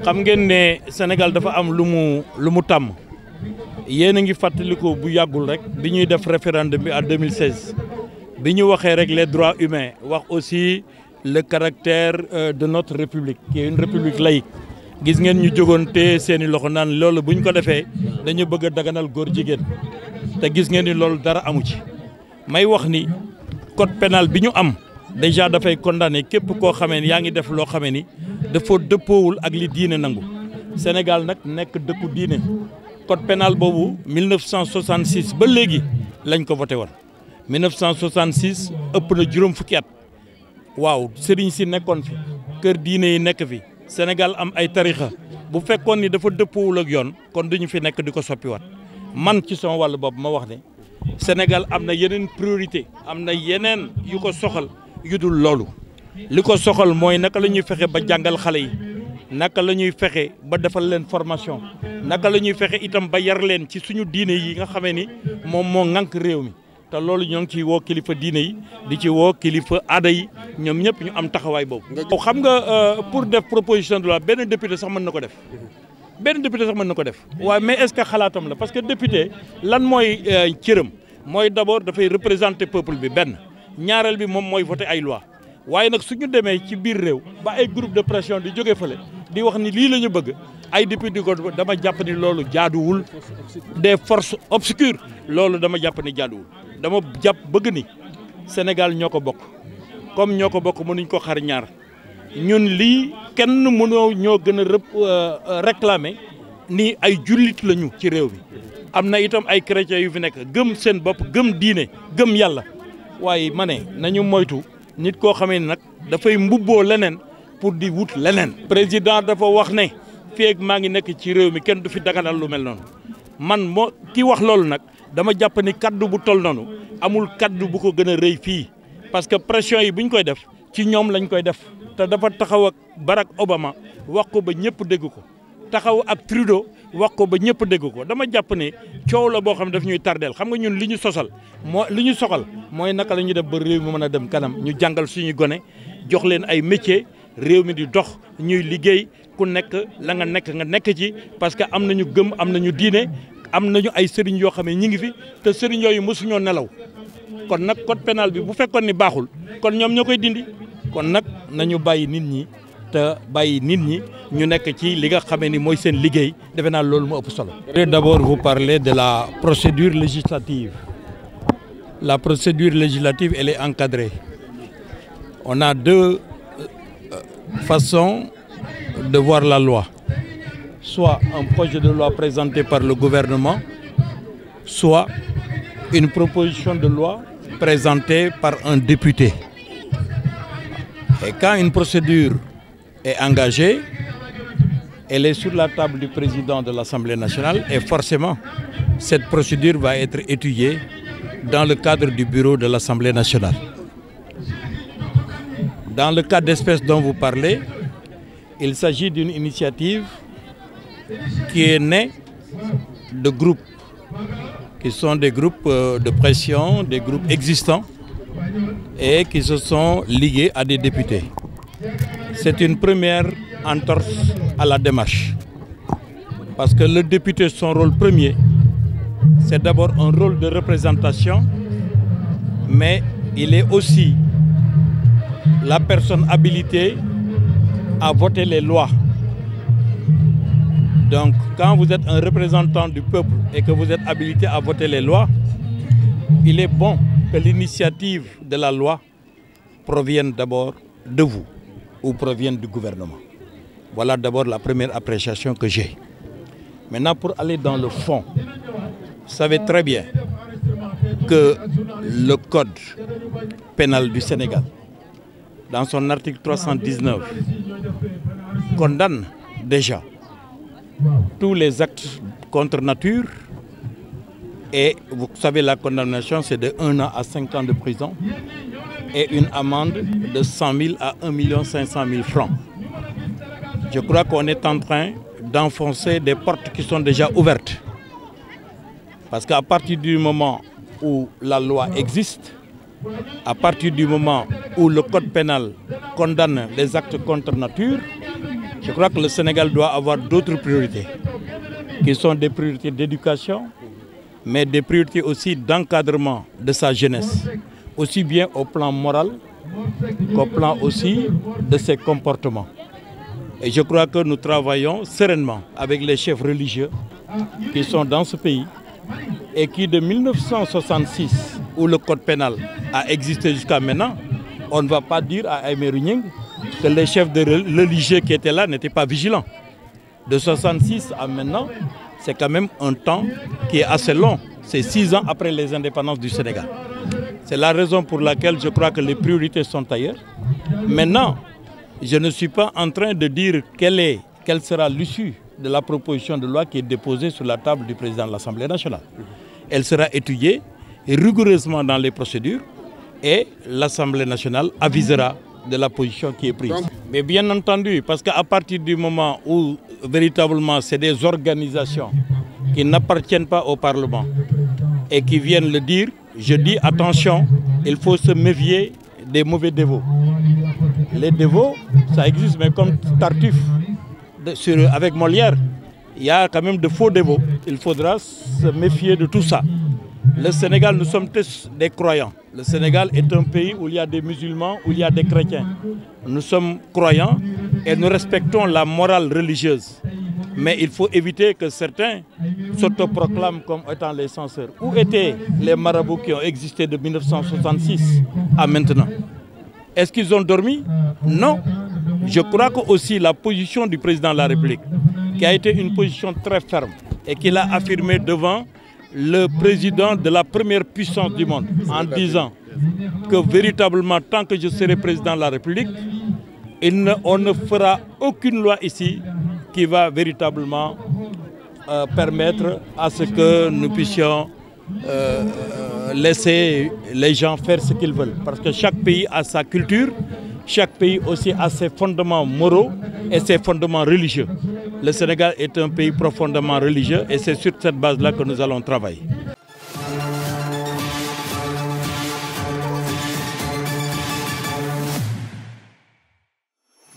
xam ngeen ne Sénégal dafa am lu mu tàmm yéen a ngi fàttaliku bu yàggul rek bi ñuy def référendum bi en 2016 bi ñu waxee rek les droits humains wax aussi le caractère de notre république qui est une république laïque gis ngeen ñu jógoon te seeni loxo naan loolu bu ñu ko defee dañu bëgg a daganal góor jigéen te gis ngeen ni loolu dara amu ci may wax ni code pénal bi ñu am déjà dafay condamné képp koo xamee ni yaa ngi def loo xamee ni dafa dëppoowul ak li diine nangu Sénégal nag nekk dëkku diine code pénal boobu 1966 ba léegi lañ ko voté woon 1966 ëpp na juróom fukki at waaw sëriñ si nekkoon fi kër diine yi nekk fi Sénégal am ay tarixa bu fekkoon ni dafa dëppoowul ak yoon kon duñu fi nekk di ko soppiwaat man ci sama wàllu bopp ma wax ne Sénégal am na yeneen priorité am na yeneen yu ko soxal yu dul loolu li ko soxal mooy naka la ñuy fexe ba jàngal xale yi naka la ñuy fexe ba defal leen formation naka la ñuy fexe itam ba yar leen ci suñu diine yi nga xamee ni moom moo ŋànk réew mi te loolu ñoo ngi ciy woo kilifa diine yi di ci woo kilifa aada yi ñoom ñëpp ñu am taxawaay boobu. xam nga pour def proposition de loi benn député sax mën na ko def benn député sax mën na ko def waaye mais est-ce que xalaatam la parce que député lan mooy cëram mooy d'abord dafay représenter peuple bi benn ñaareel bi moom mooy voter ay loi waaye nag suñu demee ci biir réew ba ay groupe de pression di jóge fële di wax ni lii la ñu bëgg ay député ko dama jàpp ni loolu jaaduwul des forces obscures loolu dama jàpp ni jaaduwul dama jàpp bëgg ni Sénégal ñoo ko bokk comme ñoo ko bokk mënuñ ko xar ñaar ñun lii kenn mënoo ñoo gën a réclamer ni ay jullit lañu ci réew mi am na itam ay chrétiens yu fi nekk gëm seen bopp gëm diine gëm yàlla waaye ma ne nañu moytu nit koo xamee nag dafay mbubboo leneen pour di wut leneen. président dafa wax ne fii ak maa ngi nekk ci réew mi kenn du fi daganal lu mel noonu man moo ki wax loolu nag dama jàpp ni kaddu bu tol noonu amul kaddu bu ko gën a rëy fii parce que pression yi bu ñu koy def ci ñoom lañ koy def te dafa taxaw ak Barack Obama wax ko ba ñëpp dégg ko taxaw ak Trudeau wax ko ba ñëpp dégg ko dama jàpp ne coow la boo xam ne daf ñuy tardeel xam nga ñun li ñu soxal mooy naka la ñuy def ba réew mi mën a dem kanam ñu jàngal suñu gone jox leen ay métier réew mi di dox ñuy liggéey ku nekk la nga nekk ci parce que am nañu gëm am nañu diine am nañu ay sëriñ yoo xam ne ñi ngi fi te sëriñ yooyu mosuñoo nelaw kon nag code pénal bi bu fekkoon ni baaxul kon ñoom ñoo koy dindi kon nag nañu bàyyi nit ñi te bàyyi nit ñi ñu nekk ci li nga xamee ni mooy seen liggéey defe naa loolu mu ëpp solo. D'abord vous parler de la procédure législative. La procédure législative elle est encadrée. On a deux façons de voir la loi. Soit un projet de loi présenté par le gouvernement, soit une proposition de loi présentée par un député. Et quand une procédure est engagée, elle est sur la table du président de l'Assemblée nationale et forcément, cette procédure va être étudiée dans le cadre du bureau de l'Assemblée nationale. Dans le cas d'espèce dont vous parlez, il s'agit d'une initiative qui est née de groupes, qui sont des groupes de pression, des groupes existants et qui se sont ligués à des députés. C'est une première entorse à la démarche. Parce que le député, son rôle premier, c'est d'abord un rôle de représentation, mais il est aussi la personne habilitée à voter les lois. Donc, quand vous êtes un représentant du peuple et que vous êtes habilité à voter les lois, il est bon que l'initiative de la loi provienne d'abord de vous ou provienne du gouvernement. Voilà d'abord la première appréciation que j'ai. Maintenant, pour aller dans le fond, vous savez très bien que le code pénal du Sénégal, dans son article 319, condamne déjà tous les actes contre nature. Et vous savez, la condamnation, c'est de 1 an à 5 ans de prison et une amende de 100 000 à 1 500 000 francs. Je crois qu'on est en train d'enfoncer des portes qui sont déjà ouvertes. Parce qu'à partir du moment où la loi existe, à partir du moment où le code pénal condamne les actes contre nature, Je crois que le Sénégal doit avoir d'autres priorités, qui sont des priorités d'éducation, mais des priorités aussi d'encadrement de sa jeunesse, aussi bien au plan moral qu'au plan aussi de ses comportements. Et je crois que nous travaillons sereinement avec les chefs religieux qui sont dans ce pays et qui, de 1966, où le code pénal a existé jusqu'à maintenant, on ne va pas dire à Aymérou Gningue que les chefs religieux qui étaient là n'étaient pas vigilants. De 66 à maintenant, c'est quand même un temps qui est assez long. C'est 6 ans après les indépendances du Sénégal. C'est la raison pour laquelle je crois que les priorités sont ailleurs. Maintenant, je ne suis pas en train de dire quelle sera l'issue de la proposition de loi qui est déposée sur la table du président de l'Assemblée nationale. Elle sera étudiée rigoureusement dans les procédures et l'Assemblée nationale avisera de la position qui est prise. Mais bien entendu, parce qu'à partir du moment où véritablement c'est des organisations qui n'appartiennent pas au Parlement et qui viennent le dire, je dis attention, il faut se méfier des mauvais dévots. Les dévots, ça existe, mais comme Tartuffe, avec Molière, il y a quand même de faux dévots. Il faudra se méfier de tout ça. Le Sénégal, nous sommes tous des croyants. Le Sénégal est un pays où il y a des musulmans, où il y a des chrétiens. Nous sommes croyants et nous respectons la morale religieuse. Mais il faut éviter que certains s'autoproclament comme étant les censeurs. Où étaient les marabouts qui ont existé de 1966 à maintenant? Est-ce qu'ils ont dormi? Non. Je crois que aussi la position du président de la République, qui a été une position très ferme et qu'il a affirmé devant le président de la première puissance du monde, en disant que véritablement, tant que je serai président de la République, on ne fera aucune loi ici qui va véritablement permettre à ce que nous puissions laisser les gens faire ce qu'ils veulent. Parce que chaque pays a sa culture, chaque pays aussi a ses fondements moraux et ses fondements religieux. Le Sénégal est un pays profondément religieux et c'est sur cette base-là que nous allons travailler.